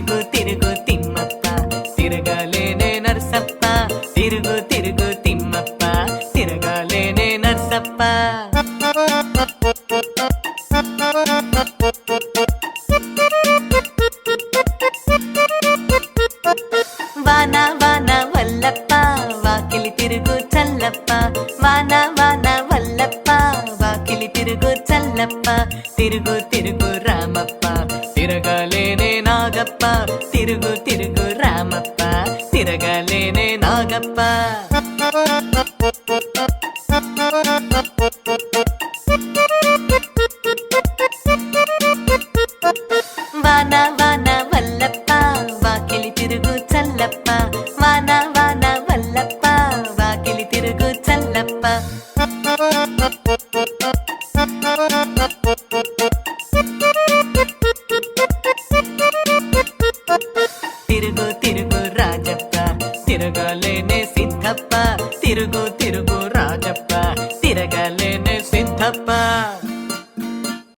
తిరుగు తిరుగు తిమ్మప్ప తిరగలేనే నరసప్ప తిరుగు తిరుగు తిమ్మప్ప తిరగలేనే నరసప్ప వాన వాన వల్లప్ప వాకిలి తిరుగు చల్లప్ప వాన వాన వల్లప్ప వాకిలి తిరుగు చల్లప్ప తిరుగు తిరుగు రామప్ప తిరగలేనే నాగప్ప తిరుగు తిరుగు రామప్ప తిరగలేనే నాగప్ప